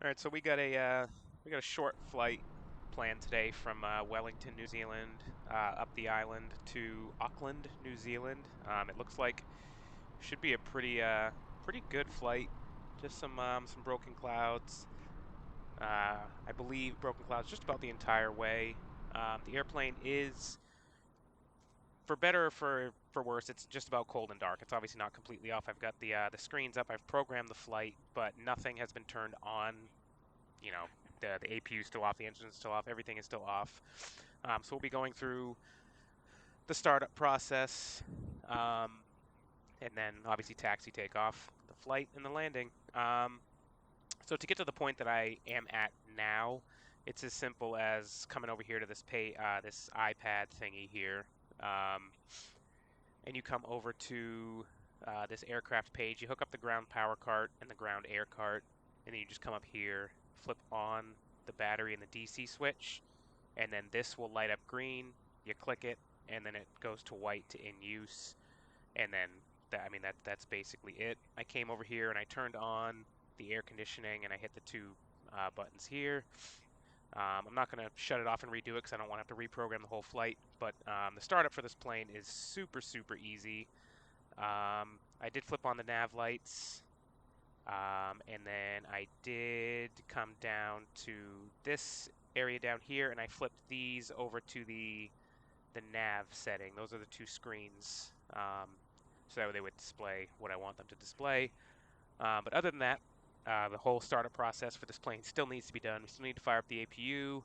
All right, so we got a short flight planned today from Wellington, New Zealand, up the island to Auckland, New Zealand. It looks like should be a pretty good flight. Just some broken clouds. I believe broken clouds just about the entire way. The airplane is, for better or for worse, it's just about cold and dark. It's obviously not completely off. I've got the screens up. I've programmed the flight, but nothing has been turned on. You know, the APU is still off, the engine is still off, everything is still off. So we'll be going through the startup process, and then obviously taxi, takeoff, the flight, and the landing. So to get to the point that I am at now, it's as simple as coming over here to this this iPad thingy here, and you come over to this aircraft page. You hook up the ground power cart and the ground air cart, and then you just come up here, flip on the battery and the DC switch, and then this will light up green. You click it, and then it goes to white to in use, and then that's basically it. I came over here and I turned on the air conditioning, and I hit the two buttons here. I'm not going to shut it off and redo it because I don't want to have to reprogram the whole flight, but the startup for this plane is super easy. I did flip on the nav lights, and then I did come down to this area down here, and I flipped these over to the nav setting. Those are the two screens, so that way they would display what I want them to display. But other than that, the whole startup process for this plane still needs to be done. We still need to fire up the APU,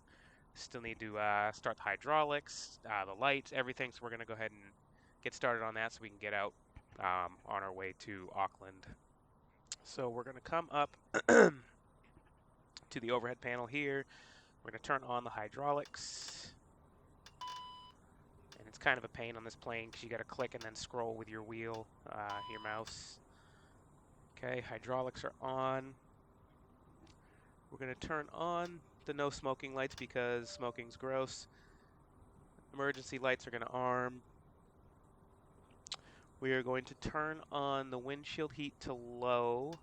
still need to start the hydraulics, the lights, everything. So we're going to go ahead and get started on that so we can get out on our way to Auckland. So we're going to come up to the overhead panel here. We're going to turn on the hydraulics. And it's kind of a pain on this plane because you got to click and then scroll with your wheel, your mouse. Okay, hydraulics are on. We're going to turn on the no smoking lights because smoking's gross. Emergency lights are going to arm. We are going to turn on the windshield heat to low.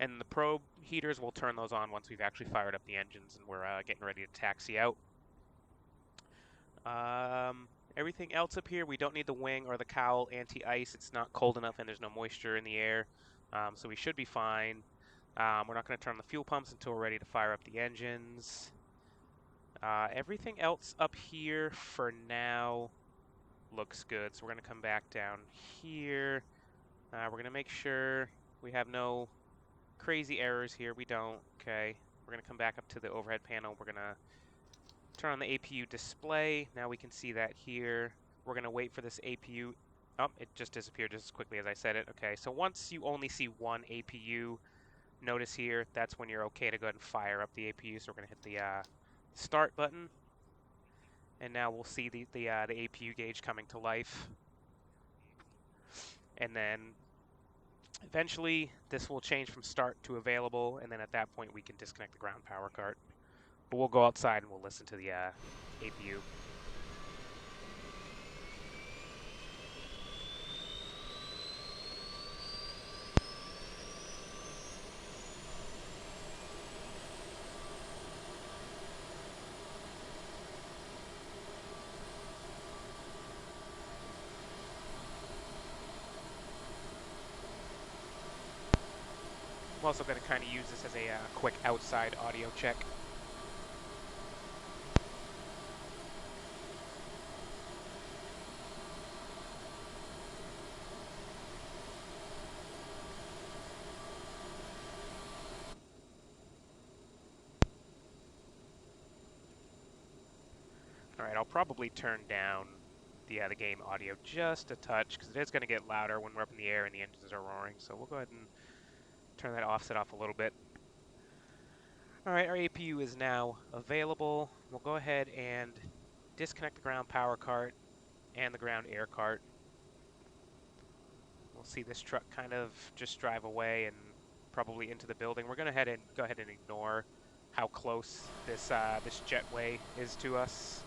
And the probe heaters, we'll turn those on once we've actually fired up the engines and we're getting ready to taxi out. Everything else up here, we don't need the wing or the cowl anti-ice. It's not cold enough and there's no moisture in the air, so we should be fine. We're not going to turn on the fuel pumps until we're ready to fire up the engines. Everything else up here for now looks good, so we're going to come back down here. We're going to make sure we have no crazy errors here. We don't. Okay, we're going to come back up to the overhead panel. We're going to turn on the APU display. Now we can see that here. We're going to wait for this APU. Oh, it just disappeared just as quickly as I said it. Okay, so once you only see one APU, notice here, that's when you're okay to go ahead and fire up the APU. So we're going to hit the start button. And now we'll see the APU gauge coming to life. And then eventually this will change from start to available. And then at that point we can disconnect the ground power cart. But we'll go outside and we'll listen to the APU. I'm also going to kind of use this as a quick outside audio check. Alright, I'll probably turn down the game audio just a touch because it is going to get louder when we're up in the air and the engines are roaring. So we'll go ahead and turn that offset off a little bit. Alright, our APU is now available. We'll go ahead and disconnect the ground power cart and the ground air cart. We'll see this truck kind of just drive away and probably into the building. We're going to go ahead and ignore how close this jetway is to us.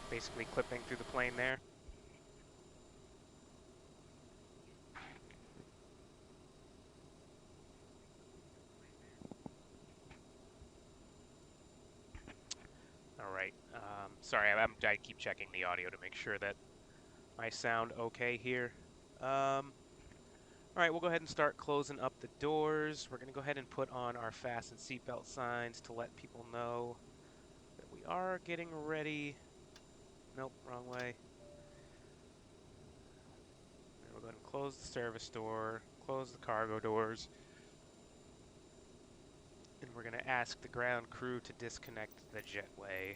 Basically clipping through the plane there. Alright, sorry, I keep checking the audio to make sure that I sound okay here. Alright, we'll go ahead and start closing up the doors. We're going to go ahead and put on our fasten seatbelt signs to let people know that we are getting ready. Nope, wrong way. And we'll go ahead and close the service door, close the cargo doors, and we're going to ask the ground crew to disconnect the jetway.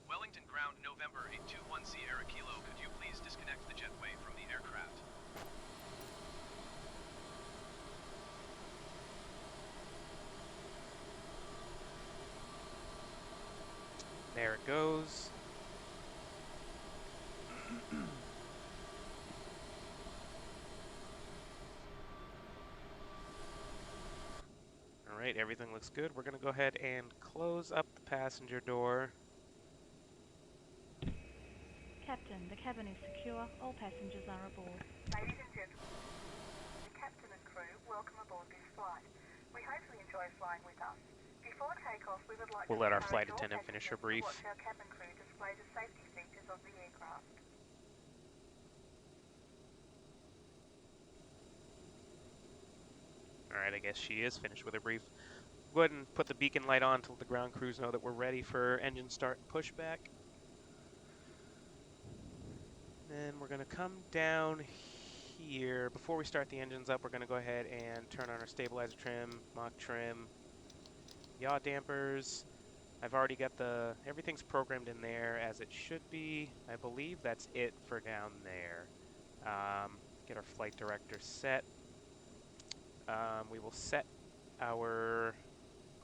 Wellington ground November 821 Sierra Kilo, could you please disconnect the jetway from the aircraft? There it goes. Alright, everything looks good. We're going to go ahead and close up the passenger door. Captain, the cabin is secure. All passengers are aboard. Ladies and gentlemen, the captain and crew, welcome aboard this flight. We hope you enjoy flying with us. Before takeoff, we would like We'll to let our encourage flight all attendant finish her passengers brief. to watch our cabin crew display the safety features of the aircraft. Alright, I guess she is finished with her brief. Go ahead and put the beacon light on to let the ground crews know that we're ready for engine start and pushback. Then we're going to come down here. Before we start the engines up, we're going to go ahead and turn on our stabilizer trim, mock trim, yaw dampers. I've already got everything's programmed in there as it should be. I believe that's it for down there. Get our flight director set. We will set our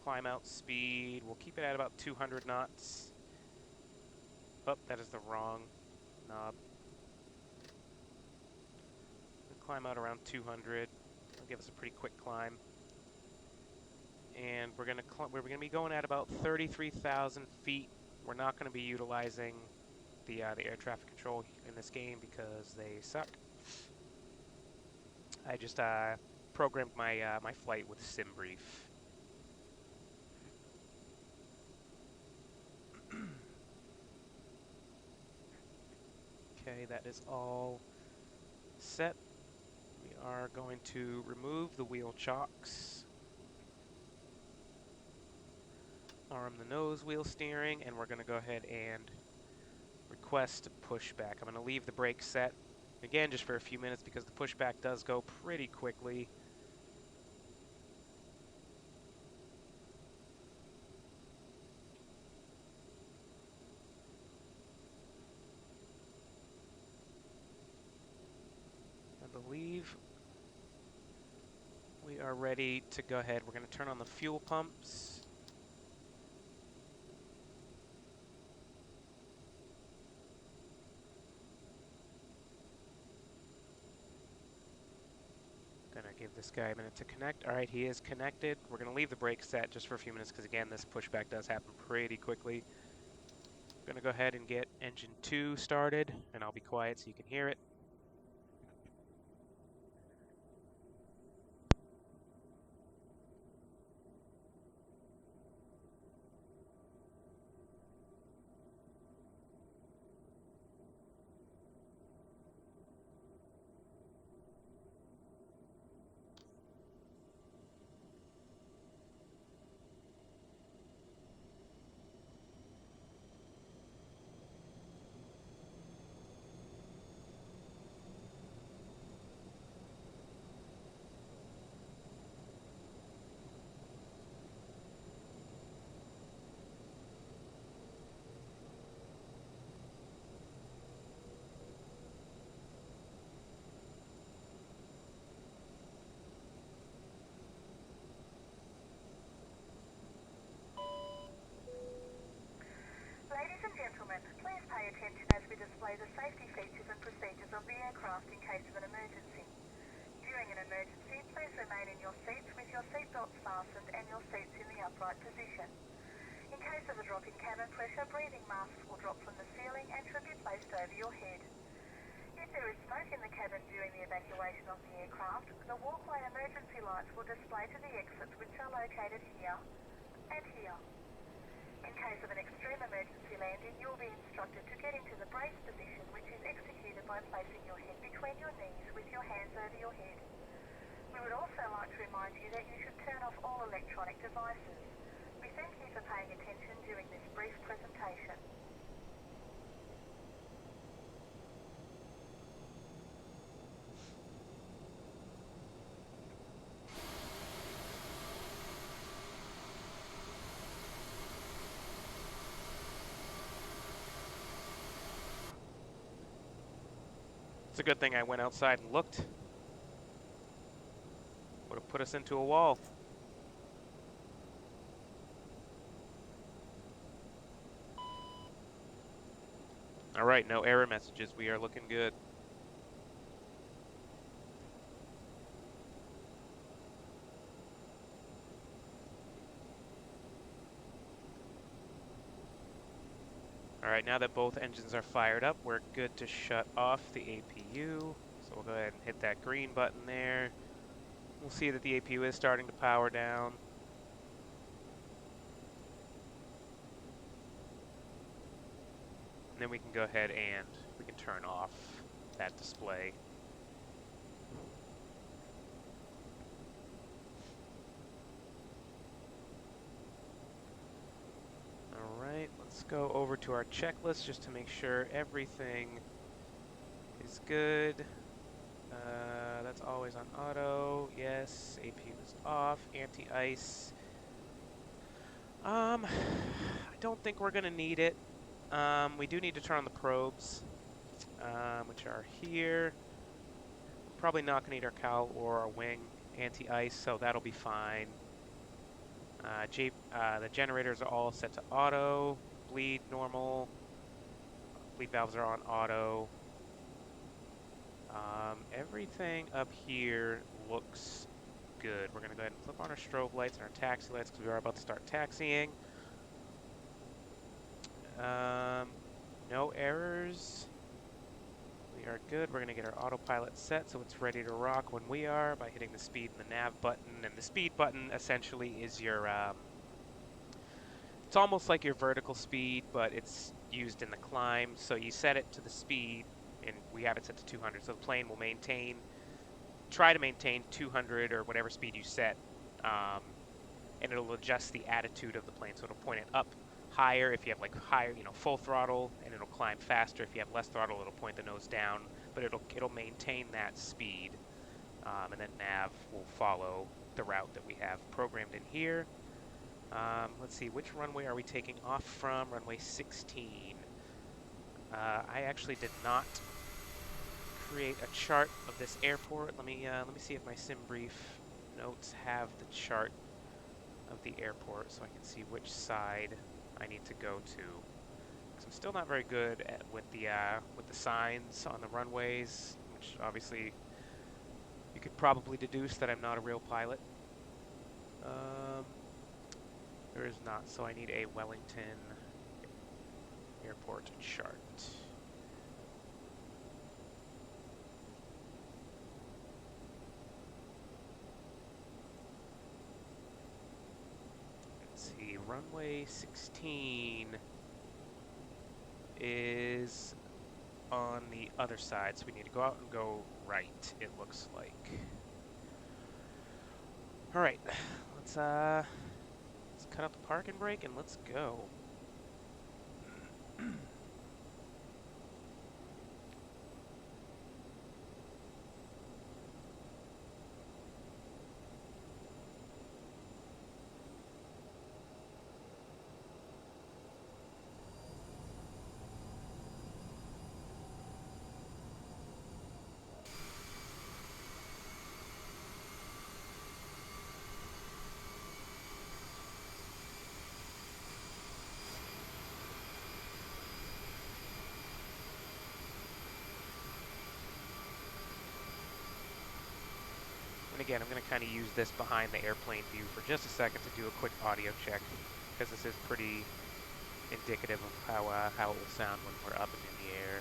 climb out speed. We'll keep it at about 200 knots. Oh, that is the wrong knob. We'll climb out around 200. It'll give us a pretty quick climb. And we're gonna be going at about 33,000 feet. We're not going to be utilizing the air traffic control in this game because they suck. I just programmed my my flight with SimBrief. Okay, that is all set. We are going to remove the wheel chocks, arm the nose wheel steering, and we're going to go ahead and request pushback. I'm going to leave the brake set again just for a few minutes because the pushback does go pretty quickly. I believe we are ready to go ahead. We're going to turn on the fuel pumps. Gonna give this guy a minute to connect. All right, he is connected. We're gonna leave the brake set just for a few minutes because again, this pushback does happen pretty quickly. I'm gonna go ahead and get engine 2 started, and I'll be quiet so you can hear it. Ladies and gentlemen, please pay attention as we display the safety features and procedures of the aircraft in case of an emergency. During an emergency, please remain in your seats with your seatbelts fastened and your seats in the upright position. In case of a drop in cabin pressure, breathing masks will drop from the ceiling and should be placed over your head. If there is smoke in the cabin during the evacuation of the aircraft, the walkway emergency lights will display to the exits which are located here and here. In case of an extreme emergency landing, you'll be instructed to get into the brace position, which is executed by placing your head between your knees with your hands over your head. We would also like to remind you that you should turn off all electronic devices. We thank you for paying attention during this brief presentation. It's a good thing I went outside and looked. Would have put us into a wall. All right, no error messages. We are looking good. All right, now that both engines are fired up, we're good to shut off the APU. So we'll go ahead and hit that green button there. We'll see that the APU is starting to power down. And then we can go ahead and we can turn off that display. All right, let's go over to our checklist just to make sure everything is good. That's always on auto. Yes, APU is off. Anti-ice. I don't think we're gonna need it. We do need to turn on the probes, which are here. Probably not gonna need our cowl or our wing anti-ice, so that'll be fine. The generators are all set to auto. Bleed normal. Bleed valves are on auto. Everything up here looks good. We're going to go ahead and flip on our strobe lights and our taxi lights because we are about to start taxiing. No errors. We are good. We're going to get our autopilot set so it's ready to rock when we are by hitting the speed and the nav button. And the speed button essentially is your, it's almost like your vertical speed, but it's used in the climb. So you set it to the speed, and we have it set to 200. So the plane will try to maintain 200 or whatever speed you set, and it'll adjust the attitude of the plane. So it'll point it up higher if you have like higher, full throttle, and it'll climb faster. If you have less throttle, it'll point the nose down, but it'll maintain that speed, and then nav will follow the route that we have programmed in here. Let's see, which runway are we taking off from? Runway 16. I actually did not create a chart of this airport. Let me see if my sim brief notes have the chart of the airport so I can see which side I need to go to. Because I'm still not very good with the signs on the runways, which obviously you could probably deduce that I'm not a real pilot. There is not, so I need a Wellington airport chart. Let's see, runway 16 is on the other side, so we need to go out and go right, it looks like. All right, let's cut out the parking brake and let's go. And again, I'm going to kind of use this behind the airplane view for just a second to do a quick audio check, because this is pretty indicative of how it will sound when we're up and in the air.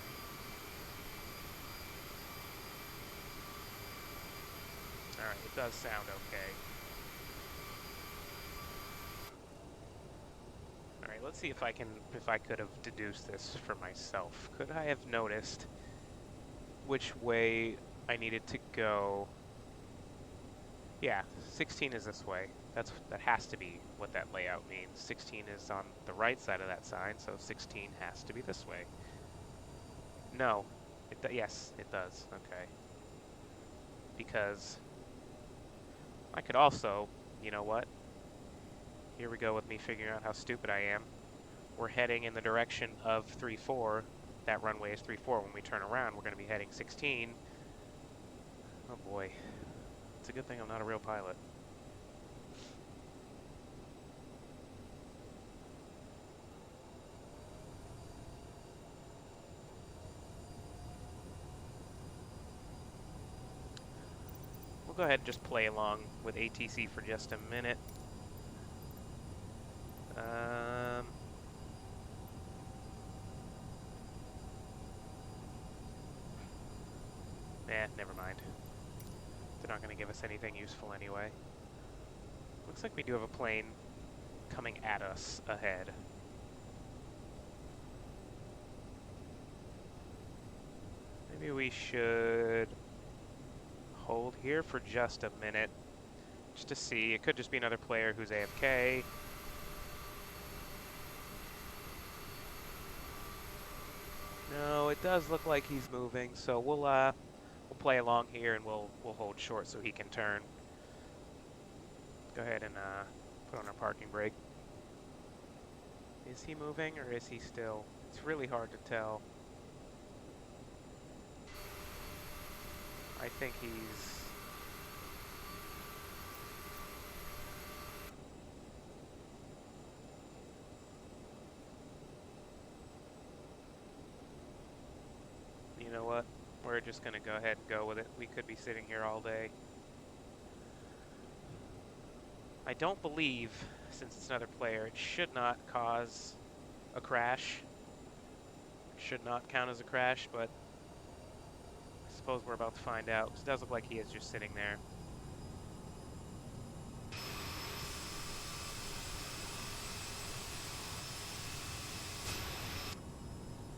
Alright, it does sound okay. Alright, Alright, let's see if I could have deduced this for myself. Could I have noticed which way I needed to go? Yeah, 16 is this way. That has to be what that layout means. 16 is on the right side of that sign, so 16 has to be this way. No. Yes, it does. Okay. Because I could also, you know what? Here we go with me figuring out how stupid I am. We're heading in the direction of 3-4. That runway is 3-4. When we turn around, we're going to be heading 16. Oh boy. It's a good thing I'm not a real pilot. We'll go ahead and just play along with ATC for just a minute. Never mind. They're not going to give us anything useful anyway. Looks like we do have a plane coming at us ahead. Maybe we should hold here for just a minute, just to see. It could just be another player who's AFK. No, it does look like he's moving, so we'll play along here and we'll hold short so he can turn. Go ahead and put on our parking brake. Is he moving or is he still? It's really hard to tell. I think he's... You know what? We're just going to go ahead and go with it. We could be sitting here all day. I don't believe, since it's another player, it should not cause a crash. It should not count as a crash, but I suppose we're about to find out. It does look like he is just sitting there.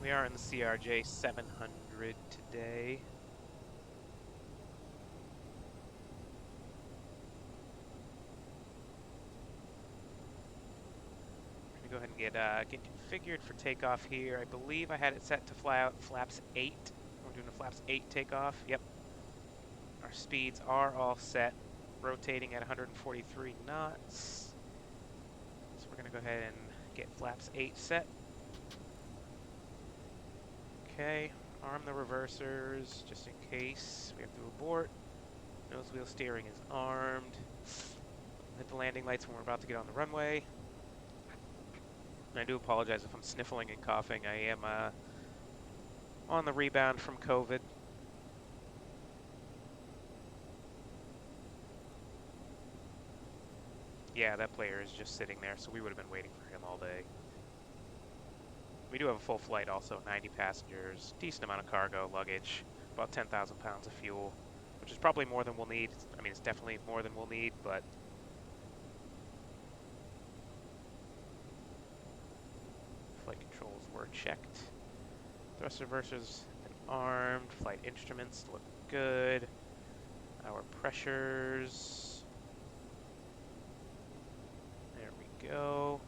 We are in the CRJ 700 today. Go ahead and get configured for takeoff here. I believe I had it set to fly out flaps 8. We're doing a flaps 8 takeoff. Yep. Our speeds are all set. Rotating at 143 knots. So we're going to go ahead and get flaps 8 set. Okay. Arm the reversers just in case we have to abort. Nose wheel steering is armed. Hit the landing lights when we're about to get on the runway. I do apologize if I'm sniffling and coughing. I am on the rebound from COVID. Yeah, that player is just sitting there, so we would have been waiting for him all day. We do have a full flight also, 90 passengers, decent amount of cargo, luggage, about 10,000 pounds of fuel, which is probably more than we'll need. I mean, it's definitely more than we'll need, but flight controls were checked. Thrust reversers been armed. Flight instruments look good. Our pressures. There we go.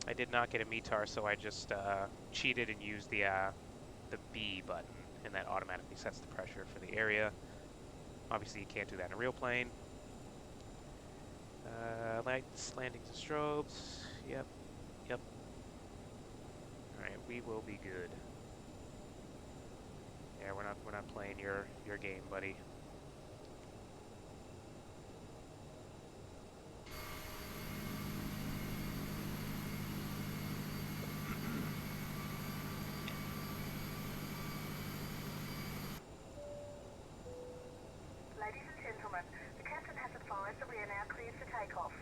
I did not get a METAR, so I just cheated and used the B button, and that automatically sets the pressure for the area. Obviously, you can't do that in a real plane. Lights, landings, and strobes. Yep. Yep. Alright, we will be good. Yeah, we're not playing your game, buddy. Ladies and gentlemen, the captain has advised that we are now cleared for takeoff.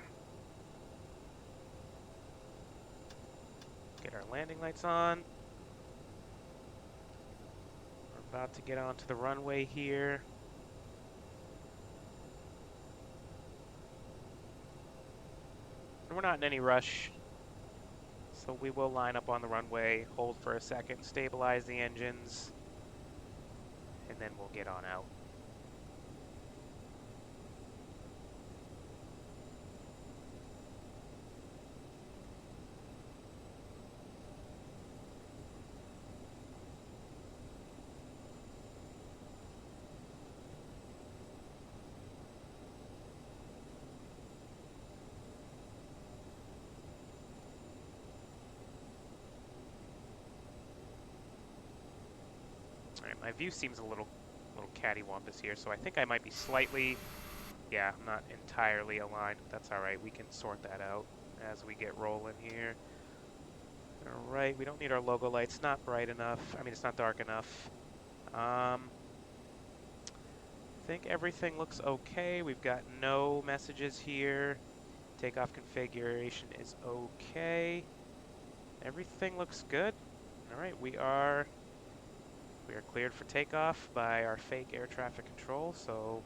Get our landing lights on. We're about to get onto the runway here. And we're not in any rush, so we will line up on the runway, hold for a second, stabilize the engines, and then we'll get on out. Alright, my view seems a little cattywampus here, so I think I might be slightly, yeah, I'm not entirely aligned, but that's alright. We can sort that out as we get rolling here. Alright, we don't need our logo lights, not bright enough. I mean, it's not dark enough. I think everything looks okay. We've got no messages here. Takeoff configuration is okay. Everything looks good. Alright, we are cleared for takeoff by our fake air traffic control, so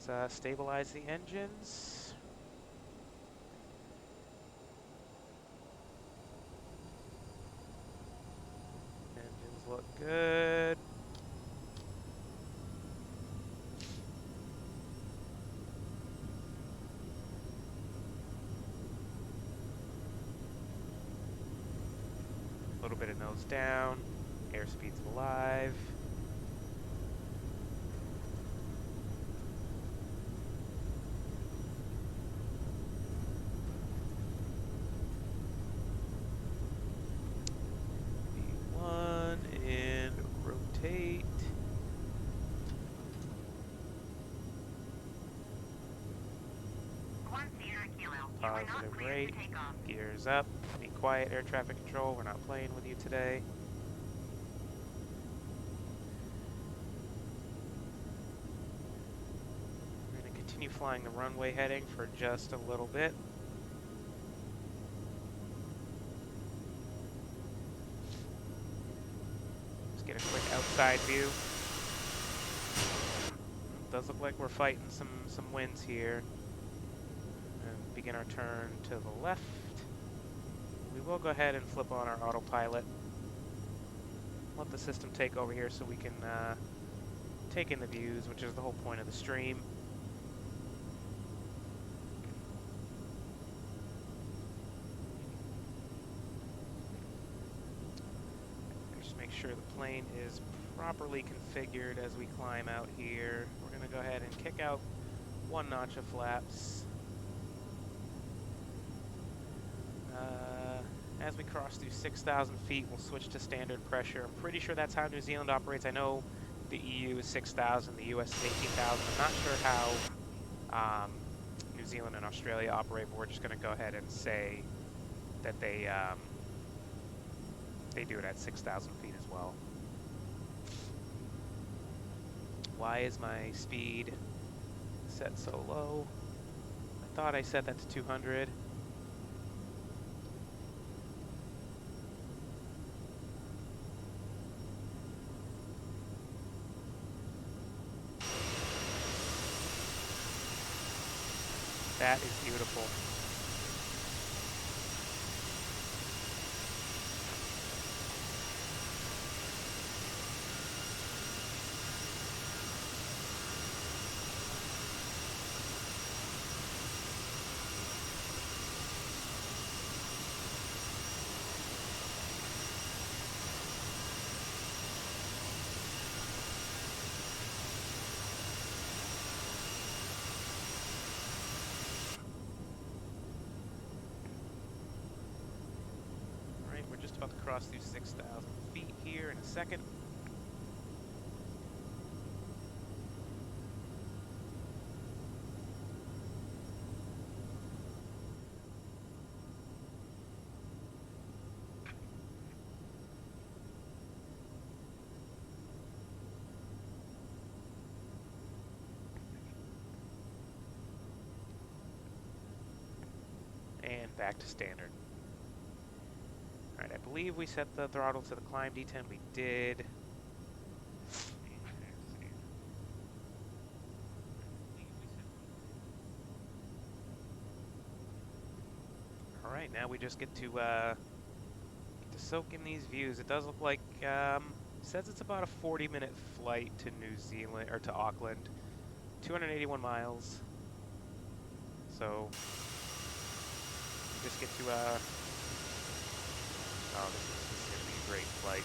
let's stabilize the engines. Engines look good. A little bit of nose down. Airspeed's alive. V1 and rotate. Positive rate. Gears up. Be quiet, air traffic control. We're not playing with you today. We're going to continue flying the runway heading for just a little bit. Just get a quick outside view. Does look like we're fighting some winds here. And begin our turn to the left. We will go ahead and flip on our autopilot. Let the system take over here so we can take in the views, which is the whole point of the stream. And just make sure the plane is properly configured as we climb out here. We're going to go ahead and kick out one notch of flaps. As we cross through 6,000 feet, we'll switch to standard pressure. I'm pretty sure that's how New Zealand operates. I know the EU is 6,000, the US is 18,000. I'm not sure how New Zealand and Australia operate, but we're just going to go ahead and say that they do it at 6,000 feet as well. Why is my speed set so low? I thought I set that to 200. That is beautiful. We're just about to cross through 6,000 feet here in a second. And back to standard. Alright, I believe we set the throttle to the climb D10. We did. Alright, now we just get to soak in these views. It does look like, says it's about a 40-minute flight to New Zealand, or to Auckland. 281 miles. So, we just get to, oh, this is going to be a great flight.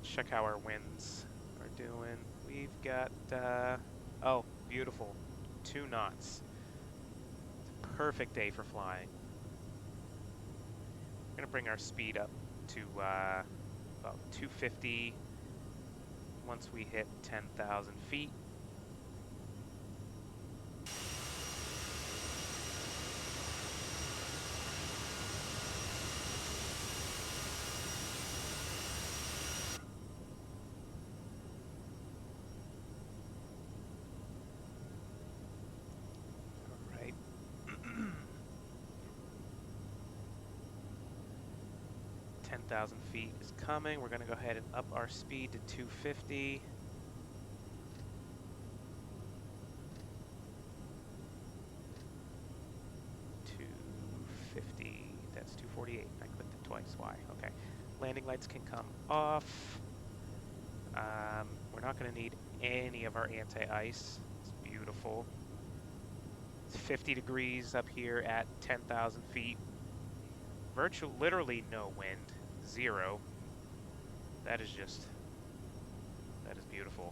Check how our winds are doing. We've got, oh, beautiful. 2 knots. It's a perfect day for flying. We're going to bring our speed up to about 250 once we hit 10,000 feet. All right. 10,000 feet is coming. We're going to go ahead and up our speed to 250. That's 248. I clicked it twice. Why? Okay. Landing lights can come off. We're not going to need any of our anti-ice. It's beautiful. It's 50 degrees up here at 10,000 feet. Literally no wind. 0. That is beautiful.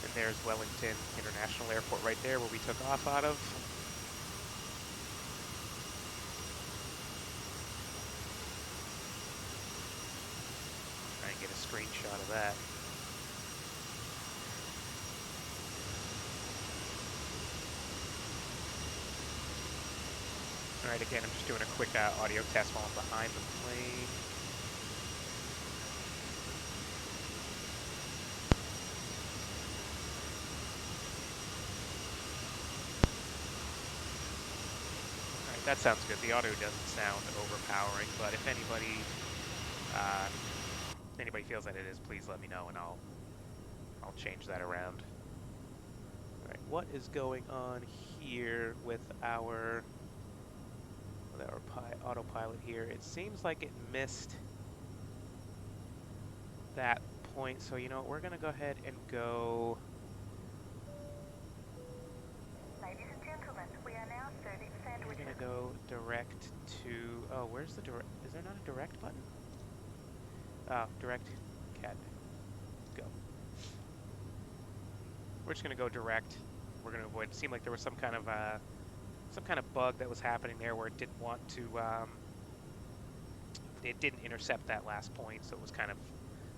And there's Wellington International Airport right there where we took off out of. Try and get a screenshot of that. Alright, again, I'm just doing a quick audio test while I'm behind the plane. That sounds good. The audio doesn't sound overpowering, but if anybody feels that it is, please let me know and I'll change that around. All right, what is going on here with our autopilot here? It seems like it missed that point, so you know what, we're gonna go ahead and go. We're gonna go direct to, oh, where's the direct, is there not a direct button? Oh, direct cat, go. We're just gonna go direct. We're gonna avoid, it seemed like there was some kind of bug that was happening there where it didn't want to, it didn't intercept that last point, so it was kind of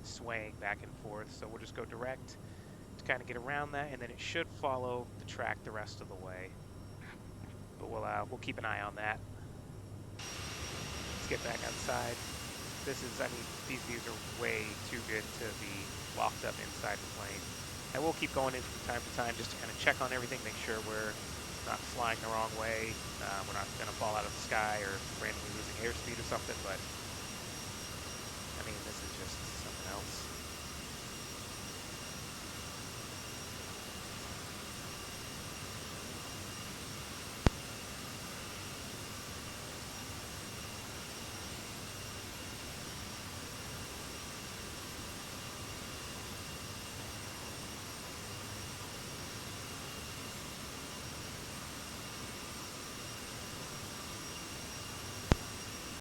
swaying back and forth. So we'll just go direct to kind of get around that, and then it should follow the track the rest of the way. But we'll keep an eye on that. Let's get back outside. This is, I mean, these views are way too good to be locked up inside the plane. And we'll keep going in from time to time just to kind of check on everything, make sure we're not flying the wrong way. We're not going to fall out of the sky or randomly losing airspeed or something, but I mean, this is just something else.